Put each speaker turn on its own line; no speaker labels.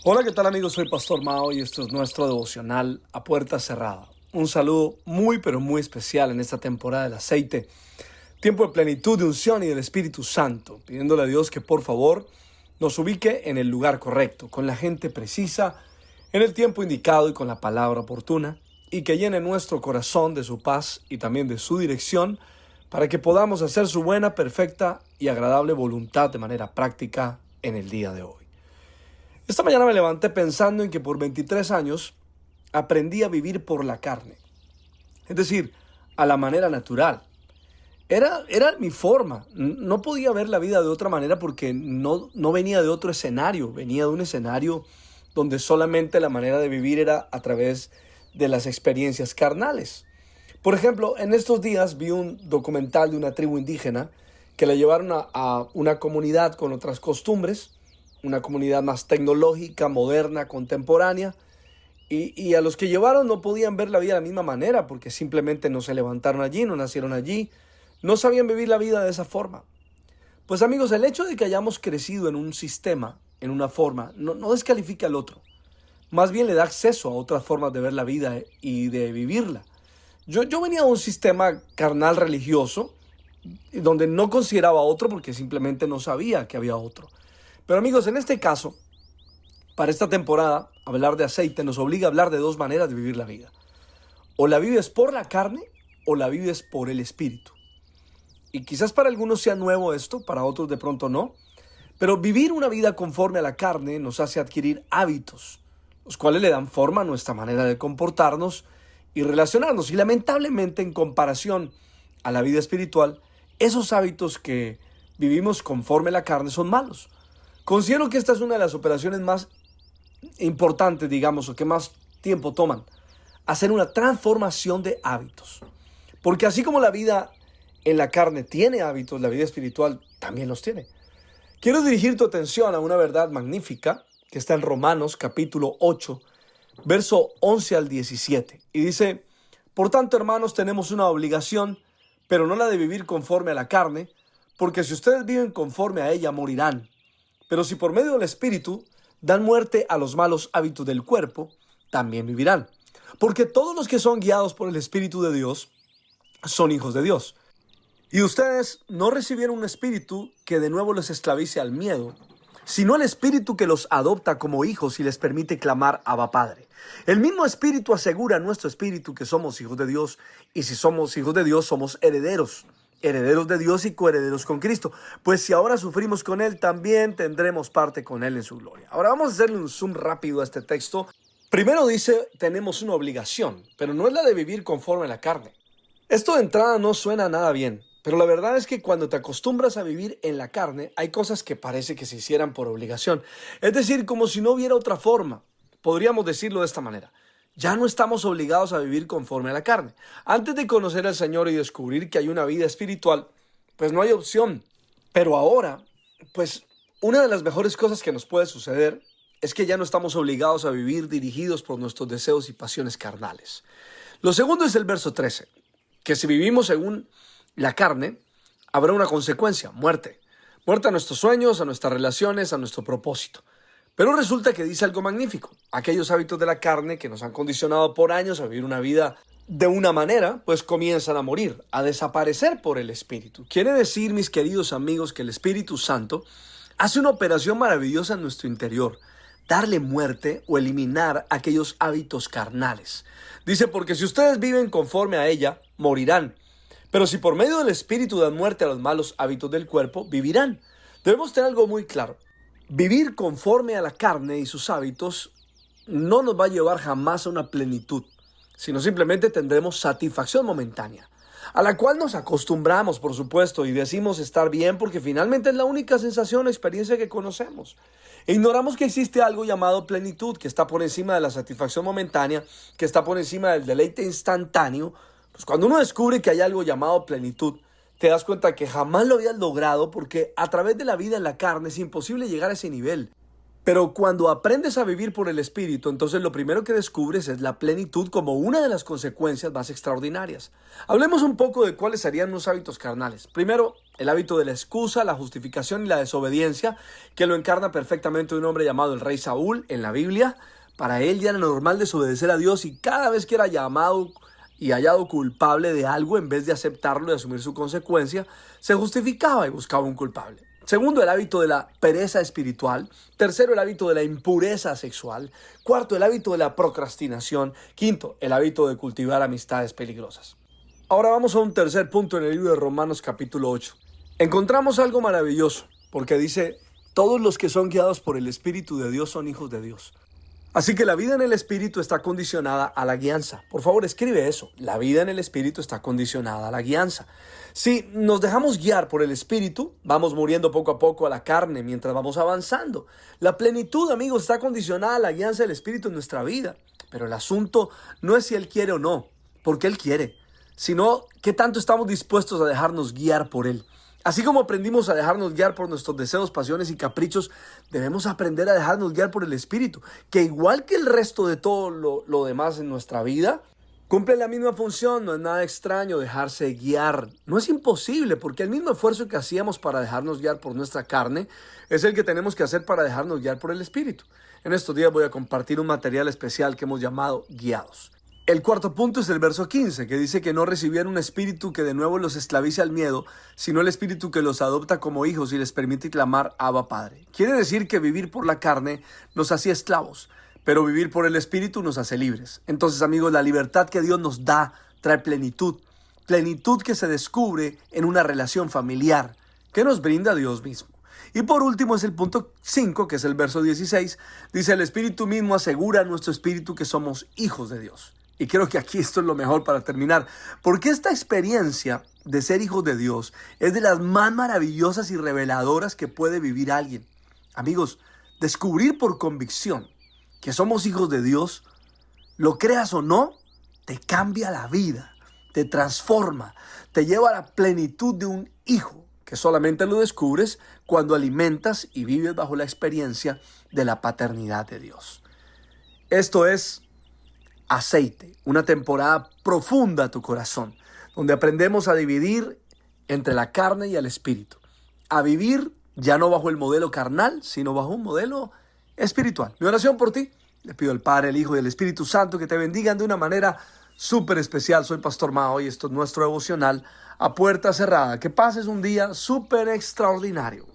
Hola, ¿qué tal amigos? Soy Pastor Mao y esto es nuestro devocional a puerta cerrada. Un saludo muy pero muy especial en esta temporada del aceite. Tiempo de plenitud, de unción y del Espíritu Santo. Pidiéndole a Dios que por favor nos ubique en el lugar correcto, con la gente precisa, en el tiempo indicado y con la palabra oportuna. Y que llene nuestro corazón de su paz y también de su dirección para que podamos hacer su buena, perfecta y agradable voluntad de manera práctica en el día de hoy. Esta mañana me levanté pensando en que por 23 años aprendí a vivir por la carne, es decir, a la manera natural. Era mi forma, no podía ver la vida de otra manera porque no venía de otro escenario, venía de un escenario donde solamente la manera de vivir era a través de las experiencias carnales. Por ejemplo, en estos días vi un documental de una tribu indígena que la llevaron a una comunidad con otras costumbres, una comunidad más tecnológica, moderna, contemporánea, y a los que llevaron no podían ver la vida de la misma manera porque simplemente no se levantaron allí, no nacieron allí, no sabían vivir la vida de esa forma. Pues amigos, el hecho de que hayamos crecido en un sistema, en una forma, no descalifica al otro, más bien le da acceso a otras formas de ver la vida y de vivirla. Yo venía de un sistema carnal religioso donde no consideraba otro porque simplemente no sabía que había otro. Pero amigos, en este caso, para esta temporada, hablar de aceite nos obliga a hablar de dos maneras de vivir la vida. O la vives por la carne o la vives por el espíritu. Y quizás para algunos sea nuevo esto, para otros de pronto no. Pero vivir una vida conforme a la carne nos hace adquirir hábitos, los cuales le dan forma a nuestra manera de comportarnos y relacionarnos. Y lamentablemente, en comparación a la vida espiritual, esos hábitos que vivimos conforme a la carne son malos. Considero que esta es una de las operaciones más importantes, digamos, o que más tiempo toman. Hacer una transformación de hábitos. Porque así como la vida en la carne tiene hábitos, la vida espiritual también los tiene. Quiero dirigir tu atención a una verdad magnífica que está en Romanos capítulo 8, verso 11 al 17. Y dice: por tanto, hermanos, tenemos una obligación, pero no la de vivir conforme a la carne, porque si ustedes viven conforme a ella, morirán. Pero si por medio del Espíritu dan muerte a los malos hábitos del cuerpo, también vivirán. Porque todos los que son guiados por el Espíritu de Dios son hijos de Dios. Y ustedes no recibieron un espíritu que de nuevo les esclavice al miedo, sino el Espíritu que los adopta como hijos y les permite clamar Abba Padre. El mismo Espíritu asegura a nuestro espíritu que somos hijos de Dios, y si somos hijos de Dios, somos herederos de Dios y coherederos con Cristo. Pues si ahora sufrimos con Él, también tendremos parte con Él en su gloria. Ahora vamos a hacerle un zoom rápido a este texto. Primero dice, tenemos una obligación, pero no es la de vivir conforme a la carne. Esto de entrada no suena nada bien, pero la verdad es que cuando te acostumbras a vivir en la carne, hay cosas que parece que se hicieran por obligación. Es decir, como si no hubiera otra forma. Podríamos decirlo de esta manera: ya no estamos obligados a vivir conforme a la carne. Antes de conocer al Señor y descubrir que hay una vida espiritual, pues no hay opción. Pero ahora, pues una de las mejores cosas que nos puede suceder es que ya no estamos obligados a vivir dirigidos por nuestros deseos y pasiones carnales. Lo segundo es el verso 13, que si vivimos según la carne, habrá una consecuencia: muerte. Muerte a nuestros sueños, a nuestras relaciones, a nuestro propósito. Pero resulta que dice algo magnífico: aquellos hábitos de la carne que nos han condicionado por años a vivir una vida de una manera, pues comienzan a morir, a desaparecer por el Espíritu. Quiere decir, mis queridos amigos, que el Espíritu Santo hace una operación maravillosa en nuestro interior: darle muerte o eliminar aquellos hábitos carnales. Dice, porque si ustedes viven conforme a ella, morirán. Pero si por medio del Espíritu dan muerte a los malos hábitos del cuerpo, vivirán. Debemos tener algo muy claro: vivir conforme a la carne y sus hábitos no nos va a llevar jamás a una plenitud, sino simplemente tendremos satisfacción momentánea, a la cual nos acostumbramos, por supuesto, y decimos estar bien porque finalmente es la única sensación o experiencia que conocemos. E ignoramos que existe algo llamado plenitud, que está por encima de la satisfacción momentánea, que está por encima del deleite instantáneo. Pues cuando uno descubre que hay algo llamado plenitud, te das cuenta que jamás lo habías logrado porque a través de la vida en la carne es imposible llegar a ese nivel. Pero cuando aprendes a vivir por el Espíritu, entonces lo primero que descubres es la plenitud como una de las consecuencias más extraordinarias. Hablemos un poco de cuáles serían los hábitos carnales. Primero, el hábito de la excusa, la justificación y la desobediencia, que lo encarna perfectamente un hombre llamado el rey Saúl en la Biblia. Para él ya era normal desobedecer a Dios y cada vez que era llamado y hallado culpable de algo, en vez de aceptarlo y asumir su consecuencia, se justificaba y buscaba un culpable. Segundo, el hábito de la pereza espiritual. Tercero, el hábito de la impureza sexual. Cuarto, el hábito de la procrastinación. Quinto, el hábito de cultivar amistades peligrosas. Ahora vamos a un tercer punto en el libro de Romanos capítulo 8. Encontramos algo maravilloso, porque dice, todos los que son guiados por el Espíritu de Dios son hijos de Dios. Así que la vida en el Espíritu está condicionada a la guianza. Por favor, escribe eso. La vida en el Espíritu está condicionada a la guianza. Si nos dejamos guiar por el Espíritu, vamos muriendo poco a poco a la carne mientras vamos avanzando. La plenitud, amigos, está condicionada a la guianza del Espíritu en nuestra vida. Pero el asunto no es si Él quiere o no, porque Él quiere, sino qué tanto estamos dispuestos a dejarnos guiar por Él. Así como aprendimos a dejarnos guiar por nuestros deseos, pasiones y caprichos, debemos aprender a dejarnos guiar por el Espíritu, que igual que el resto de todo lo demás en nuestra vida, cumple la misma función. No es nada extraño dejarse guiar. No es imposible, porque el mismo esfuerzo que hacíamos para dejarnos guiar por nuestra carne es el que tenemos que hacer para dejarnos guiar por el Espíritu. En estos días voy a compartir un material especial que hemos llamado Guiados. El cuarto punto es el verso 15, que dice que no recibieron un espíritu que de nuevo los esclavice al miedo, sino el espíritu que los adopta como hijos y les permite clamar Abba Padre. Quiere decir que vivir por la carne nos hacía esclavos, pero vivir por el espíritu nos hace libres. Entonces, amigos, la libertad que Dios nos da trae plenitud. Plenitud que se descubre en una relación familiar que nos brinda Dios mismo. Y por último es el punto 5, que es el verso 16. Dice, el Espíritu mismo asegura a nuestro espíritu que somos hijos de Dios. Y creo que aquí esto es lo mejor para terminar, porque esta experiencia de ser hijos de Dios es de las más maravillosas y reveladoras que puede vivir alguien. Amigos, descubrir por convicción que somos hijos de Dios, lo creas o no, te cambia la vida, te transforma, te lleva a la plenitud de un hijo, que solamente lo descubres cuando alimentas y vives bajo la experiencia de la paternidad de Dios. Esto es Aceite, una temporada profunda a tu corazón, donde aprendemos a dividir entre la carne y el espíritu, a vivir ya no bajo el modelo carnal, sino bajo un modelo espiritual. Mi oración por ti, le pido al Padre, el Hijo y el Espíritu Santo que te bendigan de una manera súper especial. Soy Pastor Mao y esto es nuestro devocional a puerta cerrada. Que pases un día súper extraordinario.